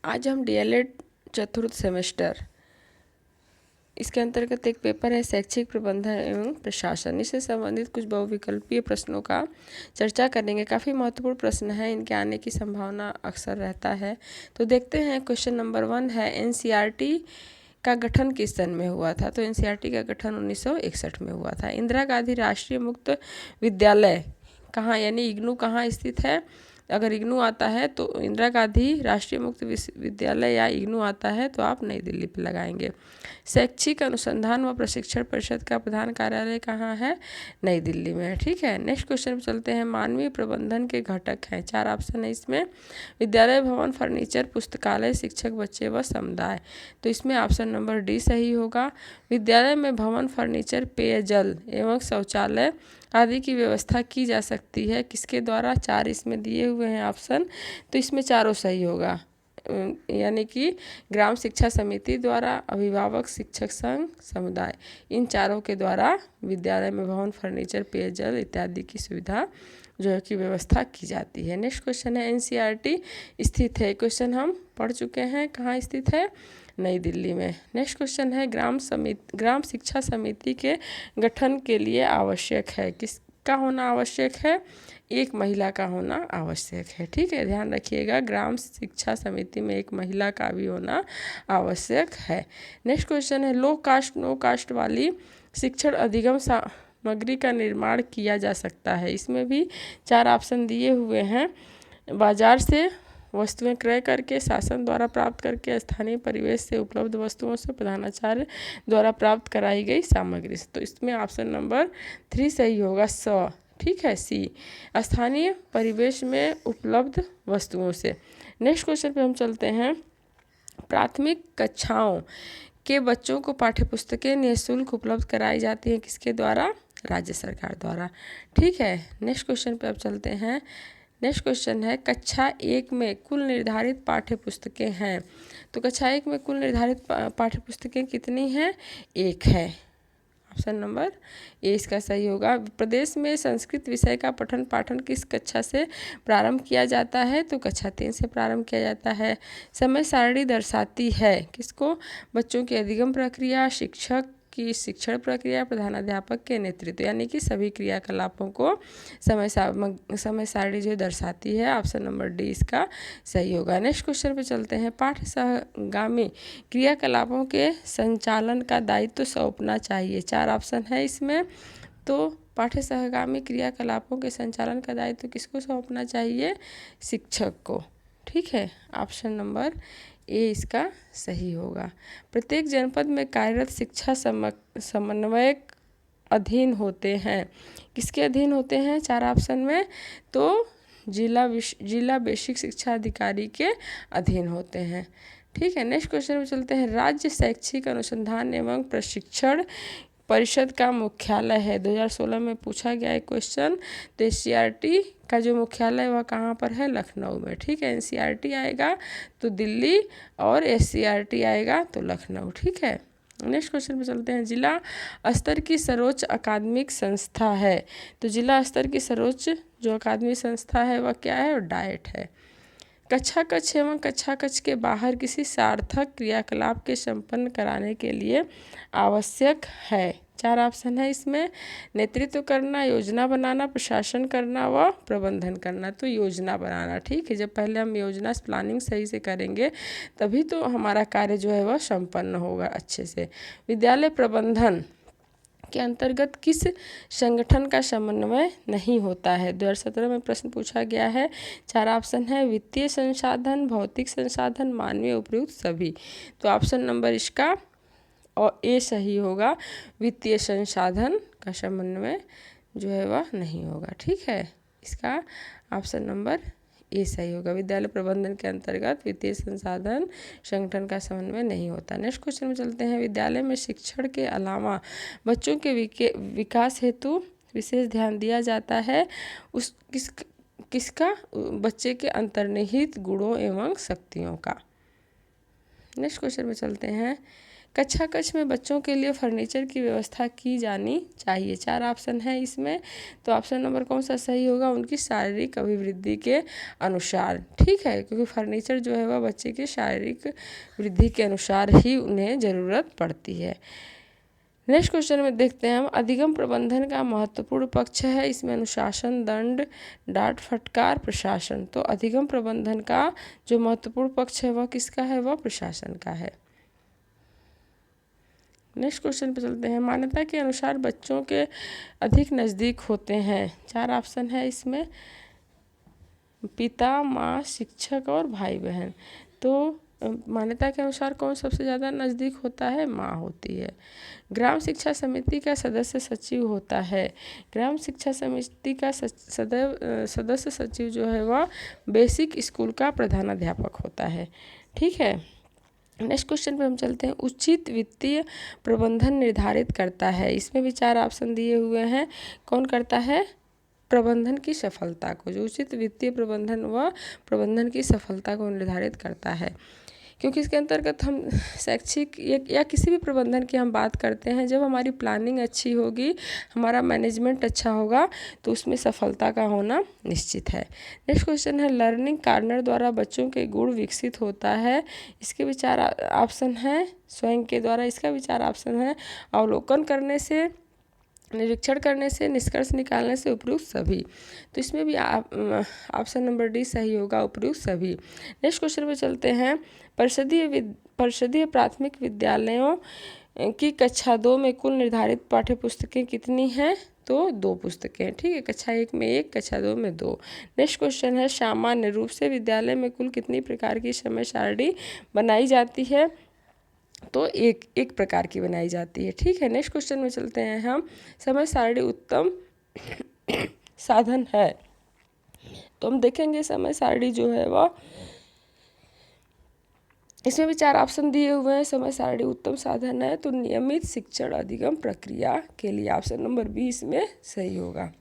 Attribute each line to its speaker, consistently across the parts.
Speaker 1: आज हम डीएलएड चतुर्थ सेमेस्टर इसके अंतर्गत एक पेपर है शैक्षिक प्रबंधन एवं प्रशासन, इससे संबंधित कुछ बहुविकल्पीय प्रश्नों का चर्चा करेंगे। काफ़ी महत्वपूर्ण प्रश्न है, इनके आने की संभावना अक्सर रहता है। तो देखते हैं, क्वेश्चन नंबर 1 है एनसीईआरटी का गठन किस सन में हुआ था? तो एनसीईआरटी का गठन 1961 में हुआ था। इंदिरा गांधी राष्ट्रीय मुक्त विद्यालय कहाँ यानी इग्नू कहाँ स्थित है? अगर इग्नू आता है तो इंदिरा गांधी राष्ट्रीय मुक्त विश्वविद्यालय या इग्नू आता है तो आप नई दिल्ली पे लगाएंगे। शैक्षिक अनुसंधान व प्रशिक्षण परिषद का प्रधान कार्यालय कहाँ है? नई दिल्ली में। ठीक है, नेक्स्ट क्वेश्चन पे चलते हैं। मानवीय प्रबंधन के घटक हैं, 4 ऑप्शन है इसमें। विद्यालय भवन, फर्नीचर, पुस्तकालय, शिक्षक, बच्चे व समुदाय। तो इसमें ऑप्शन नंबर डी सही होगा। विद्यालय में भवन, फर्नीचर, पेयजल एवं शौचालय आदि की व्यवस्था की जा सकती है किसके द्वारा? 4 इसमें दिए हुए हैं ऑप्शन, तो इसमें चारों सही होगा। यानी कि ग्राम शिक्षा समिति द्वारा, अभिभावक, शिक्षक संघ, समुदाय, इन चारों के द्वारा विद्यालय में भवन, फर्नीचर, पेयजल इत्यादि की सुविधा जो है कि व्यवस्था की जाती है। नेक्स्ट क्वेश्चन है एनसीईआरटी स्थित है, क्वेश्चन हम पढ़ चुके हैं, कहाँ स्थित है? नई दिल्ली में। नेक्स्ट क्वेश्चन है ग्राम शिक्षा समिति के गठन के लिए आवश्यक है, किसका होना आवश्यक है? एक महिला का होना आवश्यक है। ठीक है, ध्यान रखिएगा, ग्राम शिक्षा समिति में एक महिला का भी होना आवश्यक है। नेक्स्ट क्वेश्चन है लो कास्ट नो कास्ट वाली शिक्षण अधिगम सामग्री का निर्माण किया जा सकता है। इसमें भी 4 ऑप्शन दिए हुए हैं। बाजार से वस्तुएं क्रय करके, शासन द्वारा प्राप्त करके, स्थानीय परिवेश से उपलब्ध वस्तुओं से, प्रधानाचार्य द्वारा प्राप्त कराई गई सामग्री से। तो इसमें ऑप्शन नंबर 3 सही होगा, स। ठीक है, सी, स्थानीय परिवेश में उपलब्ध वस्तुओं से। नेक्स्ट क्वेश्चन पे हम चलते हैं। प्राथमिक कक्षाओं के बच्चों को पाठ्यपुस्तकें निःशुल्क उपलब्ध कराई जाती हैं किसके द्वारा? राज्य सरकार द्वारा। ठीक है, नेक्स्ट क्वेश्चन पे अब चलते हैं। नेक्स्ट क्वेश्चन है कक्षा 1 में कुल निर्धारित पाठ्यपुस्तकें हैं। तो कक्षा 1 में कुल निर्धारित पाठ्यपुस्तकें कितनी हैं? 1 है। ऑप्शन नंबर ए इसका सही होगा। प्रदेश में संस्कृत विषय का पठन पाठन किस कक्षा से प्रारंभ किया जाता है? तो कक्षा 3 से प्रारंभ किया जाता है। समय सारणी दर्शाती है किसको? बच्चों की अधिगम प्रक्रिया, शिक्षक की शिक्षण प्रक्रिया, प्रधानाध्यापक के नेतृत्व, यानी कि सभी क्रियाकलापों को समय सारणी जो दर्शाती है। ऑप्शन नंबर डी इसका सही होगा। नेक्स्ट क्वेश्चन पे चलते हैं। पाठ्य सहगामी क्रियाकलापों के संचालन का दायित्व सौंपना चाहिए। 4 ऑप्शन है इसमें। तो पाठ्य सहगामी क्रियाकलापों के संचालन का दायित्व किसको सौंपना चाहिए? शिक्षक को। ठीक है, ऑप्शन नंबर ए इसका सही होगा। प्रत्येक जनपद में कार्यरत शिक्षा समन्वयक अधीन होते हैं, किसके अधीन होते हैं? 4 ऑप्शन में। तो जिला बेसिक शिक्षा अधिकारी के अधीन होते हैं। ठीक है, नेक्स्ट क्वेश्चन में चलते हैं। राज्य शैक्षिक अनुसंधान एवं प्रशिक्षण परिषद का मुख्यालय है, 2016 में पूछा गया है क्वेश्चन। तो एनसीईआरटी का जो मुख्यालय वह कहाँ पर है? लखनऊ में। ठीक है, एनसीईआरटी आएगा तो दिल्ली और एससीईआरटी आएगा तो लखनऊ। ठीक है, नेक्स्ट क्वेश्चन पे चलते हैं। जिला स्तर की सर्वोच्च अकादमिक संस्था है। तो जिला स्तर की सर्वोच्च जो अकादमिक संस्था है वह क्या है? डाइट है। कक्षा कक्ष एवं कक्षा कक्ष के बाहर किसी सार्थक क्रियाकलाप के संपन्न कराने के लिए आवश्यक है। 4 ऑप्शन है इसमें। नेतृत्व करना, योजना बनाना, प्रशासन करना व प्रबंधन करना। तो योजना बनाना। ठीक है, जब पहले हम योजना प्लानिंग सही से करेंगे तभी तो हमारा कार्य जो है वह संपन्न होगा अच्छे से। विद्यालय प्रबंधन के अंतर्गत किस संगठन का समन्वय नहीं होता है? 2017 में प्रश्न पूछा गया है। 4 ऑप्शन है। वित्तीय संसाधन, भौतिक संसाधन, मानवीय उपयुक्त, सभी। तो ऑप्शन नंबर इसका और ए सही होगा। वित्तीय संसाधन का समन्वय जो है वह नहीं होगा। ठीक है, इसका ऑप्शन नंबर ए सही होगा। विद्यालय प्रबंधन के अंतर्गत वित्तीय संसाधन संगठन का समन्वय नहीं होता। नेक्स्ट क्वेश्चन में चलते हैं। विद्यालय में शिक्षण के अलावा बच्चों के विकास हेतु विशेष ध्यान दिया जाता है किसका? बच्चे के अंतर्निहित गुणों एवं शक्तियों का। नेक्स्ट क्वेश्चन में चलते हैं। कक्षा कक्ष में बच्चों के लिए फर्नीचर की व्यवस्था की जानी चाहिए। 4 ऑप्शन है इसमें, तो ऑप्शन नंबर कौन सा सही होगा? उनकी शारीरिक अभिवृद्धि के अनुसार, ठीक है, क्योंकि फर्नीचर जो है वह बच्चे की शारीरिक वृद्धि के अनुसार ही उन्हें ज़रूरत पड़ती है। नेक्स्ट क्वेश्चन में देखते हैं हम, अधिगम प्रबंधन का महत्वपूर्ण पक्ष है। इसमें अनुशासन, दंड, डांट, फटकार, प्रशासन। तो अधिगम प्रबंधन का जो महत्वपूर्ण पक्ष है वह किसका है? वह प्रशासन का है। नेक्स्ट क्वेश्चन पे चलते हैं, मान्यता के अनुसार बच्चों के अधिक नज़दीक होते हैं। 4 ऑप्शन है इसमें, पिता, माँ, शिक्षक और भाई बहन। तो मान्यता के अनुसार कौन सबसे ज़्यादा नज़दीक होता है? माँ होती है। ग्राम शिक्षा समिति का सदस्य सचिव होता है। ग्राम शिक्षा समिति का सदस्य सचिव जो है वह बेसिक स्कूल का प्रधानाध्यापक होता है, ठीक है। नेक्स्ट क्वेश्चन पे हम चलते हैं, उचित वित्तीय प्रबंधन निर्धारित करता है। इसमें भी 4 ऑप्शन दिए हुए हैं। कौन करता है? प्रबंधन की सफलता को, जो उचित वित्तीय प्रबंधन व प्रबंधन की सफलता को निर्धारित करता है। क्योंकि इसके अंतर्गत हम शैक्षिक या किसी भी प्रबंधन की हम बात करते हैं, जब हमारी प्लानिंग अच्छी होगी, हमारा मैनेजमेंट अच्छा होगा, तो उसमें सफलता का होना निश्चित है। नेक्स्ट क्वेश्चन है, लर्निंग कार्नर द्वारा बच्चों के गुण विकसित होता है। इसके भी 4 ऑप्शन हैं। स्वयं के द्वारा, इसका भी 4 ऑप्शन है। अवलोकन करने से, निरीक्षण करने से, निष्कर्ष निकालने से, उपयुक्त सभी। तो इसमें भी ऑप्शन नंबर डी सही होगा, उपयुक्त सभी। नेक्स्ट क्वेश्चन पे चलते हैं, परिषदीय प्राथमिक विद्यालयों की कक्षा 2 में कुल निर्धारित पाठ्य पुस्तकें कितनी हैं? तो 2 पुस्तकें, ठीक है। कक्षा 1 में 1, कक्षा 2 में 2। नेक्स्ट क्वेश्चन है, सामान्य रूप से विद्यालय में कुल कितनी प्रकार की समय सारणी बनाई जाती है? तो एक प्रकार की बनाई जाती है, ठीक है। नेक्स्ट क्वेश्चन में चलते हैं हम, समय सारणी उत्तम साधन है। तो हम देखेंगे समय सारणी जो है वह, इसमें भी 4 ऑप्शन दिए हुए हैं। समय सारणी उत्तम साधन है तो नियमित शिक्षण अधिगम प्रक्रिया के लिए ऑप्शन नंबर 20 में सही होगा।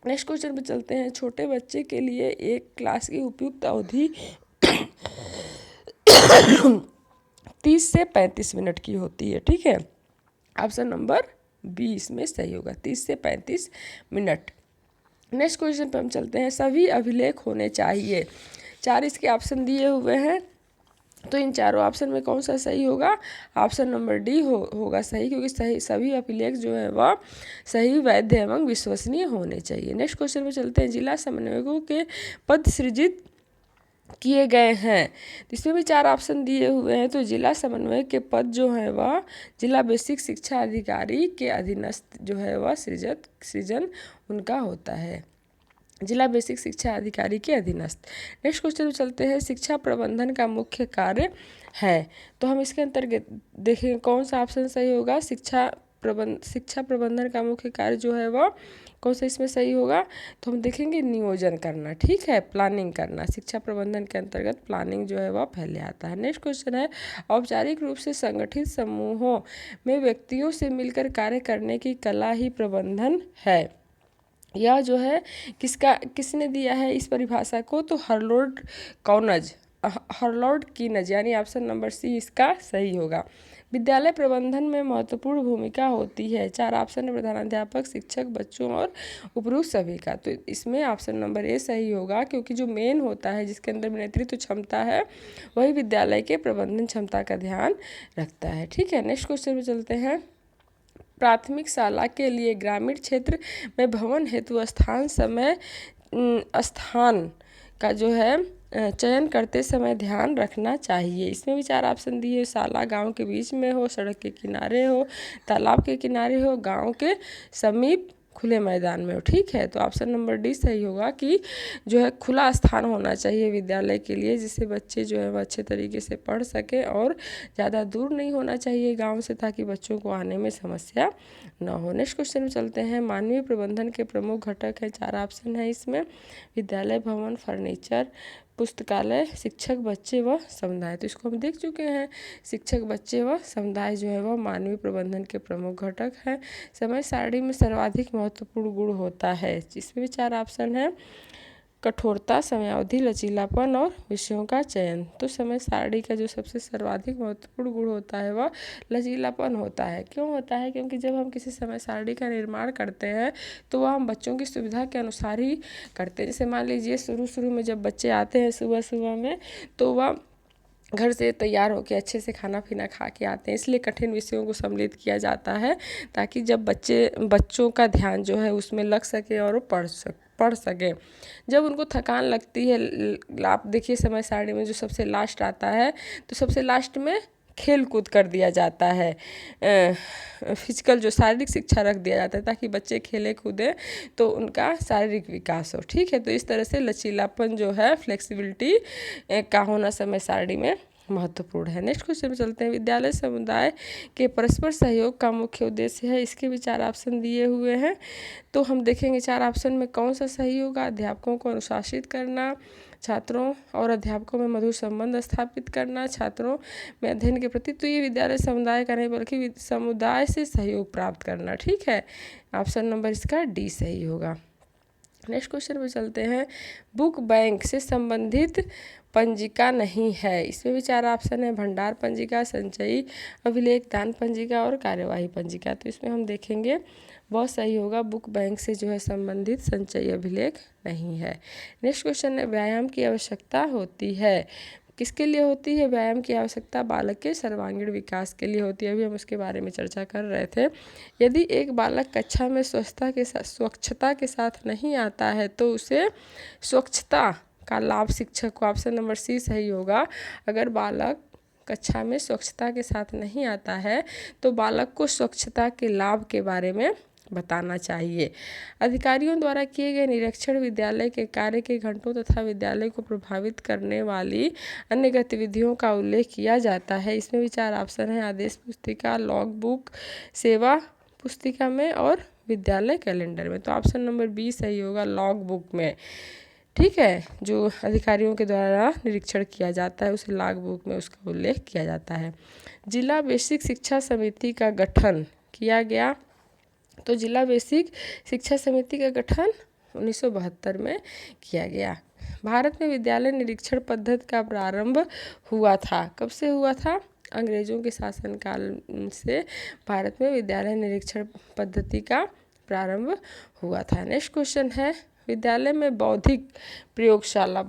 Speaker 1: नेक्स्ट क्वेश्चन पे चलते हैं, छोटे बच्चे के लिए एक क्लास की उपयुक्त अवधि 30 से 35 मिनट की होती है, ठीक है। ऑप्शन नंबर 20 में सही होगा, 30 से 35 मिनट। नेक्स्ट क्वेश्चन पे हम चलते हैं, सभी अभिलेख होने चाहिए। 4 इसके ऑप्शन दिए हुए हैं, तो इन चारों ऑप्शन में कौन सा सही होगा? ऑप्शन नंबर डी होगा सही, क्योंकि सभी अभिलेख जो है वह सही, वैध एवं विश्वसनीय होने चाहिए। नेक्स्ट क्वेश्चन पे चलते हैं, जिला समन्वयकों के पद सृजित किए गए हैं। इसमें भी 4 ऑप्शन दिए हुए हैं। तो जिला समन्वयक के पद जो है वह जिला बेसिक शिक्षा अधिकारी के अधीनस्थ जो है वह सृजन उनका होता है, जिला बेसिक शिक्षा अधिकारी के अधीनस्थ। नेक्स्ट क्वेश्चन में चलते हैं, शिक्षा प्रबंधन का मुख्य कार्य है। तो हम इसके अंतर्गत देखेंगे कौन सा ऑप्शन सही होगा। शिक्षा प्रबंधन का मुख्य कार्य जो है वह कौन सा इसमें सही होगा? तो हम देखेंगे नियोजन करना, ठीक है, प्लानिंग करना। शिक्षा प्रबंधन के अंतर्गत प्लानिंग जो है वह पहले आता है। नेक्स्ट क्वेश्चन है, औपचारिक रूप से संगठित समूहों में व्यक्तियों से मिलकर कार्य करने की कला ही प्रबंधन है। यह जो है किसने दिया है इस परिभाषा को? तो हरलॉर्ड कीनज, यानी ऑप्शन नंबर सी इसका सही होगा। विद्यालय प्रबंधन में महत्वपूर्ण भूमिका होती है। 4 ऑप्शन है, प्रधानाध्यापक, शिक्षक, बच्चों और उपयुक्त सभी का। तो इसमें ऑप्शन नंबर ए सही होगा, क्योंकि जो मेन होता है जिसके अंदर नेतृत्व क्षमता है वही विद्यालय के प्रबंधन क्षमता का ध्यान रखता है, ठीक है। नेक्स्ट क्वेश्चन में चलते हैं, प्राथमिक शाला के लिए ग्रामीण क्षेत्र में भवन हेतु स्थान का जो है चयन करते समय ध्यान रखना चाहिए। इसमें भी 4 ऑप्शन दिए, शाला गांव के बीच में हो, सड़क के किनारे हो, तालाब के किनारे हो, गांव के समीप खुले मैदान में हो, ठीक है। तो ऑप्शन नंबर डी सही होगा कि जो है खुला स्थान होना चाहिए विद्यालय के लिए, जिससे बच्चे जो है वह अच्छे तरीके से पढ़ सकें, और ज़्यादा दूर नहीं होना चाहिए गांव से, ताकि बच्चों को आने में समस्या न हो। नेक्स्ट क्वेश्चन में चलते हैं, मानवीय प्रबंधन के प्रमुख घटक है। 4 ऑप्शन है इसमें, विद्यालय भवन, फर्नीचर, पुस्तकालय, शिक्षक, बच्चे व समुदाय। तो इसको हम देख चुके हैं, शिक्षक, बच्चे व समुदाय जो है वह मानवीय प्रबंधन के प्रमुख घटक हैं। समय सारणी में सर्वाधिक महत्वपूर्ण गुण होता है, जिसमें भी 4 ऑप्शन है। कठोरता, समयावधि, लचीलापन और विषयों का चयन। तो समय सारणी का जो सबसे सर्वाधिक महत्वपूर्ण गुण होता है वह लचीलापन होता है। क्यों होता है? क्योंकि जब हम किसी समय सारणी का निर्माण करते हैं तो वह हम बच्चों की सुविधा के अनुसार ही करते हैं। जैसे मान लीजिए शुरू में जब बच्चे आते हैं सुबह में, तो वह घर से तैयार होकर अच्छे से खाना पीना खा के आते हैं, इसलिए कठिन विषयों को सम्मिलित किया जाता है ताकि जब बच्चों का ध्यान जो है उसमें लग सके और वो पढ़ सके। जब उनको थकान लगती है, आप देखिए समय सारणी में जो सबसे लास्ट आता है तो सबसे लास्ट में खेल कूद कर दिया जाता है, फिजिकल जो शारीरिक शिक्षा रख दिया जाता है ताकि बच्चे खेले कूदें तो उनका शारीरिक विकास हो। ठीक है, तो इस तरह से लचीलापन जो है, फ्लेक्सिबिलिटी का होना समय सारणी में महत्वपूर्ण है। नेक्स्ट क्वेश्चन में चलते हैं। विद्यालय समुदाय के परस्पर सहयोग का मुख्य उद्देश्य है। इसके भी 4 ऑप्शन दिए हुए हैं, तो हम देखेंगे 4 ऑप्शन में कौन सा सही होगा। अध्यापकों को अनुशासित करना, छात्रों और अध्यापकों में मधुर संबंध स्थापित करना, छात्रों में अध्ययन के प्रति, तो ये विद्यालय समुदाय का नहीं बल्कि समुदाय से सहयोग प्राप्त करना। ठीक है, ऑप्शन नंबर इसका डी सही होगा। नेक्स्ट क्वेश्चन में चलते हैं। बुक बैंक से संबंधित पंजिका नहीं है। इसमें भी 4 ऑप्शन है। भंडार पंजिका, संचयी अभिलेख, दान पंजिका और कार्यवाही पंजिका। तो इसमें हम देखेंगे बहुत सही होगा, बुक बैंक से जो है संबंधित संचयी अभिलेख नहीं है। नेक्स्ट क्वेश्चन है। व्यायाम की आवश्यकता होती है। किसके लिए होती है व्यायाम की आवश्यकता? बालक के सर्वांगीण विकास के लिए होती है। अभी हम उसके बारे में चर्चा कर रहे थे। यदि एक बालक कक्षा में स्वच्छता के साथ नहीं आता है तो उसे स्वच्छता का लाभ शिक्षक को, ऑप्शन नंबर सी सही होगा। अगर बालक कक्षा में स्वच्छता के साथ नहीं आता है तो बालक को स्वच्छता के लाभ के बारे में बताना चाहिए। अधिकारियों द्वारा किए गए निरीक्षण विद्यालय के कार्य के घंटों तथा विद्यालय को प्रभावित करने वाली अन्य गतिविधियों का उल्लेख किया जाता है। इसमें भी 4 ऑप्शन है। आदेश पुस्तिका, लॉग बुक, सेवा पुस्तिका में और विद्यालय कैलेंडर में। तो ऑप्शन नंबर बी सही होगा, लॉग बुक में। ठीक है, जो अधिकारियों के द्वारा निरीक्षण किया जाता है उसे लॉग बुक में उसका उल्लेख किया जाता है। जिला बेसिक शिक्षा समिति का गठन किया गया। तो जिला बेसिक शिक्षा समिति का गठन 1972 में किया गया। भारत में विद्यालय निरीक्षण पद्धति का प्रारंभ हुआ था। कब से हुआ था? अंग्रेजों के शासनकाल से भारत में विद्यालय निरीक्षण पद्धति का प्रारंभ हुआ था। नेक्स्ट क्वेश्चन है। विद्यालय में बौद्धिक प्रयोगशाला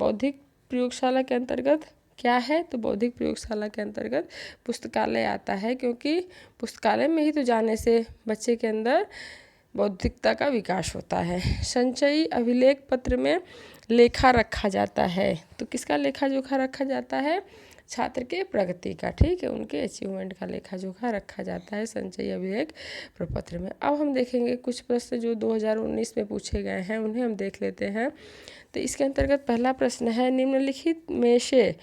Speaker 1: के अंतर्गत क्या है? तो बौद्धिक प्रयोगशाला के अंतर्गत पुस्तकालय आता है, क्योंकि पुस्तकालय में ही तो जाने से बच्चे के अंदर बौद्धिकता का विकास होता है। संचयी अभिलेख पत्र में लेखा रखा जाता है। तो किसका लेखा जोखा रखा जाता है? छात्र के प्रगति का। ठीक है, उनके अचीवमेंट का लेखा जोखा रखा जाता है संचयी अभिलेख प्रपत्र में। अब हम देखेंगे कुछ प्रश्न जो 2019 में पूछे गए हैं, उन्हें हम देख लेते हैं। तो इसके अंतर्गत पहला प्रश्न है, निम्नलिखित में से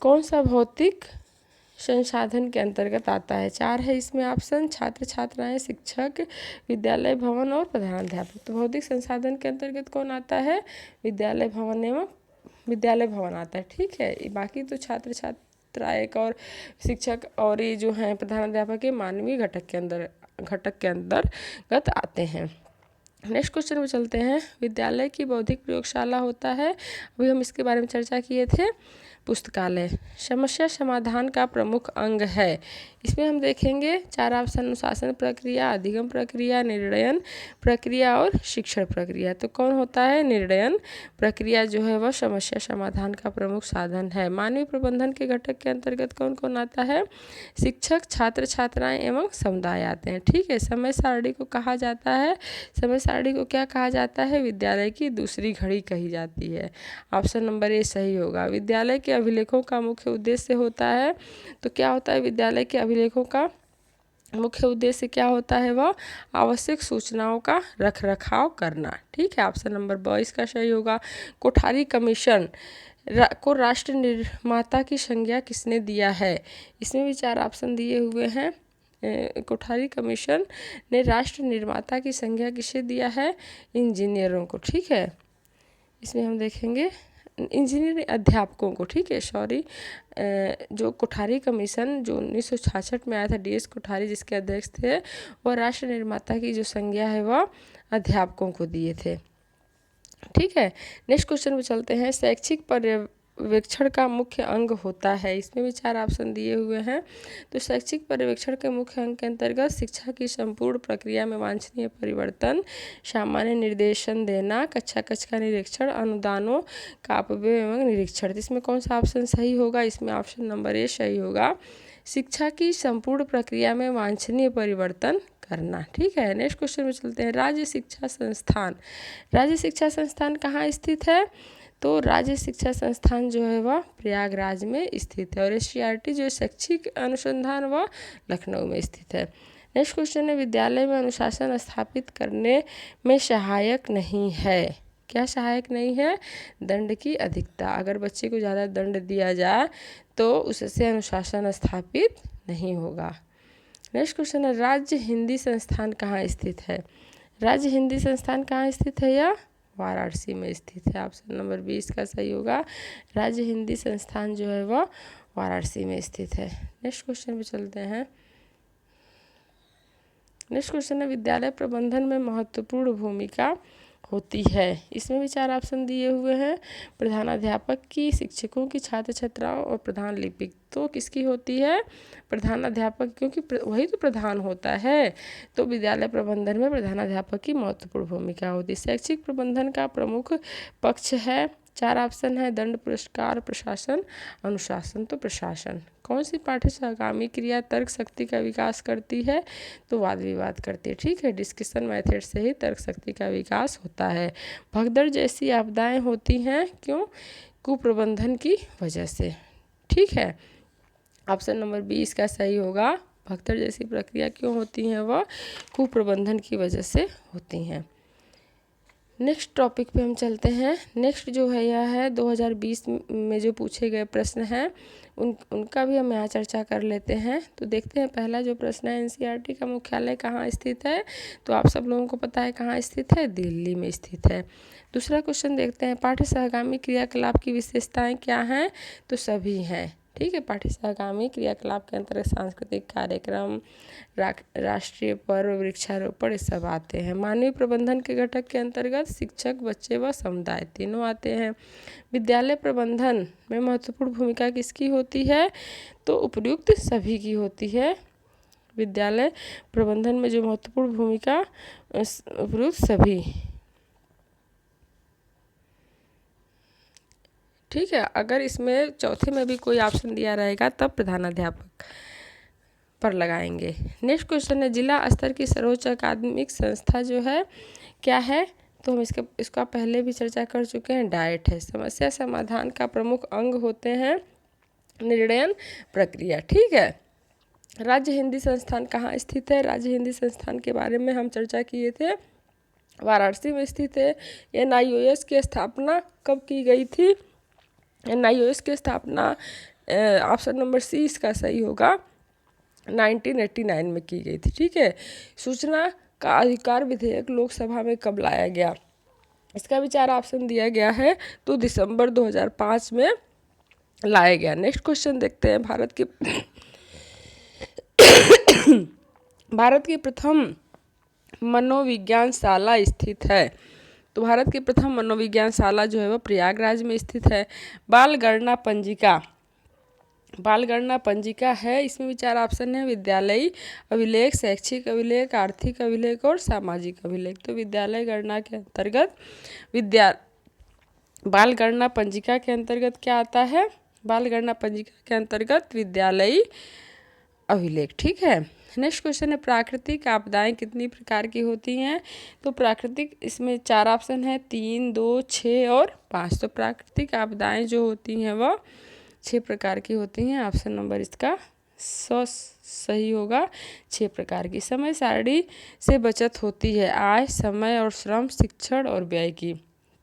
Speaker 1: कौन सा भौतिक संसाधन के अंतर्गत आता है? 4 है इसमें ऑप्शन। छात्र छात्राएं, शिक्षक, विद्यालय भवन और प्रधानाध्यापक। तो भौतिक संसाधन के अंतर्गत कौन आता है? विद्यालय भवन आता है। ठीक है, बाकी तो छात्र छात्राएं और शिक्षक और ये जो हैं प्रधानाध्यापक के मानवीय घटक के अंतर्गत आते हैं। नेक्स्ट क्वेश्चन में चलते हैं। विद्यालय की बौद्धिक प्रयोगशाला होता है, अभी हम इसके बारे में चर्चा किए थे। पुस्तकालय समस्या समाधान का प्रमुख अंग है। इसमें हम देखेंगे 4 ऑप्शन। अनुशासन प्रक्रिया, अधिगम प्रक्रिया, निर्णयन प्रक्रिया और शिक्षण प्रक्रिया। तो कौन होता है? निर्णयन प्रक्रिया जो है वह समस्या समाधान का प्रमुख साधन है। मानवीय प्रबंधन के घटक के अंतर्गत कौन कौन आता है? शिक्षक, छात्र छात्राएं एवं समुदाय आते हैं। ठीक है, समय सारणी को कहा जाता है, समय सारणी को क्या कहा जाता है? विद्यालय की दूसरी घड़ी कही जाती है। ऑप्शन नंबर ए सही होगा। विद्यालय के अभिलेखों का मुख्य उद्देश्य होता है। तो क्या होता है विद्यालय के अभिलेखों का मुख्य उद्देश्य? क्या होता है? वह आवश्यक सूचनाओं का रख रखाव करना। ठीक है, ऑप्शन नंबर ब इसका सही होगा। कोठारी कमीशन को राष्ट्र निर्माता की संज्ञा किसने दिया है? इसमें भी 4 ऑप्शन दिए हुए हैं। कोठारी कमीशन ने राष्ट्र निर्माता की संज्ञा किसे दिया है? इंजीनियरों को। ठीक है, इसमें हम देखेंगे इंजीनियर अध्यापकों को। ठीक है, सॉरी, जो कोठारी कमीशन जो 1966 में आया था, DS कोठारी जिसके अध्यक्ष थे, वह राष्ट्र निर्माता की जो संज्ञा है वह अध्यापकों को दिए थे। ठीक है। नेक्स्ट क्वेश्चन में चलते हैं। शैक्षिक पर्यवेक्षण का मुख्य अंग होता है, इसमें भी 4 ऑप्शन दिए हुए हैं। तो शैक्षिक पर्यवेक्षण के मुख्य अंग के अंतर्गत शिक्षा की संपूर्ण प्रक्रिया में वांछनीय परिवर्तन, सामान्य निर्देशन देना, कक्षा का निरीक्षण, अनुदानों का अपव्यय एवं निरीक्षण। इसमें कौन सा ऑप्शन सही होगा? इसमें ऑप्शन नंबर ए सही होगा, शिक्षा की संपूर्ण प्रक्रिया में वांछनीय परिवर्तन करना। ठीक है। नेक्स्ट क्वेश्चन में चलते हैं। राज्य शिक्षा संस्थान, राज्य शिक्षा संस्थान कहाँ स्थित है? तो राज्य शिक्षा संस्थान जो है वह प्रयागराज में स्थित है, और एससीईआरटी जो शैक्षिक अनुसंधान वह लखनऊ में स्थित है। नेक्स्ट क्वेश्चन है। विद्यालय में अनुशासन स्थापित करने में सहायक नहीं है, क्या सहायक नहीं है? दंड की अधिकता, अगर बच्चे को ज़्यादा दंड दिया जाए तो उससे अनुशासन स्थापित नहीं होगा। नेक्स्ट क्वेश्चन है। राज्य हिंदी संस्थान कहाँ स्थित है? राज्य हिंदी संस्थान कहाँ स्थित है? यह वाराणसी में स्थित है। ऑप्शन नंबर 20 का सही होगा, राज्य हिंदी संस्थान जो है वह वाराणसी में स्थित है। नेक्स्ट क्वेश्चन पे चलते हैं। नेक्स्ट क्वेश्चन है। विद्यालय प्रबंधन में महत्वपूर्ण भूमिका होती है, इसमें भी 4 ऑप्शन दिए हुए हैं। प्रधानाध्यापक की, शिक्षकों की, छात्र छात्राओं और प्रधान लिपिक। तो किसकी होती है? प्रधानाध्यापक, क्योंकि वही तो प्रधान होता है। तो विद्यालय प्रबंधन में प्रधानाध्यापक की महत्वपूर्ण भूमिका होती है। शैक्षिक प्रबंधन का प्रमुख पक्ष है, 4 ऑप्शन है, दंड, पुरस्कार, प्रशासन, अनुशासन। तो प्रशासन। कौन सी पाठ्य सहगामी क्रिया तर्क शक्ति का विकास करती है? तो वाद विवाद करती है। ठीक है। डिस्कशन मेथड से ही तर्क शक्ति का विकास होता है। भगदड़ जैसी आपदाएं होती हैं, क्यों? कुप्रबंधन की वजह से। ठीक है। ऑप्शन नंबर 20 का सही होगा, भगदड़ जैसी प्रक्रिया क्यों होती हैं? वह कुप्रबंधन की वजह से होती हैं। नेक्स्ट टॉपिक पे हम चलते हैं। नेक्स्ट जो है यह है 2020 में जो पूछे गए प्रश्न हैं उनका भी हम यहाँ चर्चा कर लेते हैं। तो देखते हैं, पहला जो प्रश्न है, एनसीईआरटी का मुख्यालय कहाँ स्थित है? तो आप सब लोगों को पता है कहाँ स्थित है, दिल्ली में स्थित है। दूसरा क्वेश्चन देखते हैं, पाठ्य सहगामी क्रियाकलाप की विशेषताएं क्या हैं? तो सभी हैं। ठीक है। पाठ्य सहगामी क्रियाकलाप के अंतर्गत सांस्कृतिक कार्यक्रम, राष्ट्रीय पर्व, वृक्षारोपण, ये सब आते हैं। मानवीय प्रबंधन के घटक के अंतर्गत शिक्षक, बच्चे व समुदाय तीनों आते हैं। विद्यालय प्रबंधन में महत्वपूर्ण भूमिका किसकी होती है? तो उपयुक्त सभी की होती है। विद्यालय प्रबंधन में जो महत्वपूर्ण भूमिका उपयुक्त सभी। ठीक है। अगर इसमें चौथे में भी कोई ऑप्शन दिया रहेगा तब प्रधानाध्यापक पर लगाएंगे। नेक्स्ट क्वेश्चन है, जिला स्तर की सर्वोच्च अकादमिक संस्था जो है क्या है? तो हम इसका पहले भी चर्चा कर चुके हैं, डाइट है। समस्या समाधान का प्रमुख अंग होते हैं निर्णयन प्रक्रिया। ठीक है। राज्य हिंदी संस्थान कहाँ स्थित है? राज्य हिंदी संस्थान के बारे में हम चर्चा किए थे, वाराणसी में स्थित है। NIOS की स्थापना कब की गई थी? NIOS की स्थापना ऑप्शन नंबर सी इसका सही होगा, 1989 में की गई थी। ठीक है। सूचना का अधिकार विधेयक लोकसभा में कब लाया गया? इसका भी 4 ऑप्शन दिया गया है, तो दिसंबर 2005 में लाया गया। नेक्स्ट क्वेश्चन देखते हैं, भारत की प्रथम मनोविज्ञानशाला स्थित है। तो भारत की प्रथम मनोविज्ञानशाला जो है वह प्रयागराज में स्थित है। बाल गणना पंजिका, बाल गणना पंजिका है, इसमें भी 4 ऑप्शन है, विद्यालयी अभिलेख, शैक्षिक अभिलेख, आर्थिक अभिलेख और सामाजिक अभिलेख। तो विद्यालय गणना के अंतर्गत बाल गणना पंजिका के अंतर्गत क्या आता है? बाल गणना पंजिका के अंतर्गत विद्यालयी अभिलेख। ठीक है। नेक्स्ट क्वेश्चन है, प्राकृतिक आपदाएं कितनी प्रकार की होती हैं? तो प्राकृतिक, इसमें 4 ऑप्शन है, 3, 2, 6 और 5। तो प्राकृतिक आपदाएं जो होती हैं वह 6 प्रकार की होती हैं। ऑप्शन नंबर इसका सही होगा, 6 प्रकार की। समय सारणी से बचत होती है, आय, समय और श्रम, शिक्षण और व्यय की।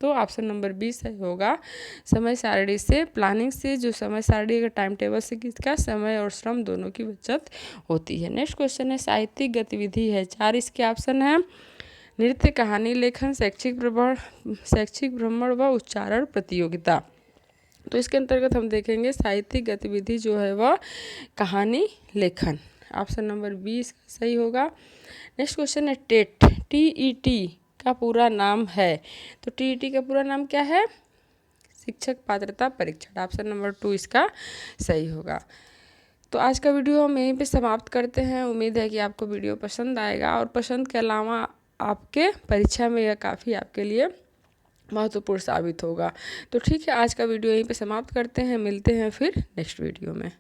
Speaker 1: तो ऑप्शन नंबर 20 सही होगा, समय सारणी से, प्लानिंग से, जो समय सारणी का टाइम टेबल से किसका, समय और श्रम दोनों की बचत होती है। नेक्स्ट क्वेश्चन है, साहित्यिक गतिविधि है, 4 इसके ऑप्शन है, नृत्य, कहानी लेखन, शैक्षिक भ्रमण व उच्चारण प्रतियोगिता। तो इसके अंतर्गत हम देखेंगे साहित्यिक गतिविधि जो है वह कहानी लेखन। ऑप्शन नंबर 20 सही होगा। नेक्स्ट क्वेश्चन है, TET का पूरा नाम है? तो टीईटी का पूरा नाम क्या है? शिक्षक पात्रता परीक्षा। ऑप्शन नंबर 2 इसका सही होगा। तो आज का वीडियो हम यहीं पे समाप्त करते हैं। उम्मीद है कि आपको वीडियो पसंद आएगा और पसंद के अलावा आपके परीक्षा में यह काफ़ी आपके लिए महत्वपूर्ण साबित होगा। तो ठीक है, आज का वीडियो यहीं पे समाप्त करते हैं। मिलते हैं फिर नेक्स्ट वीडियो में।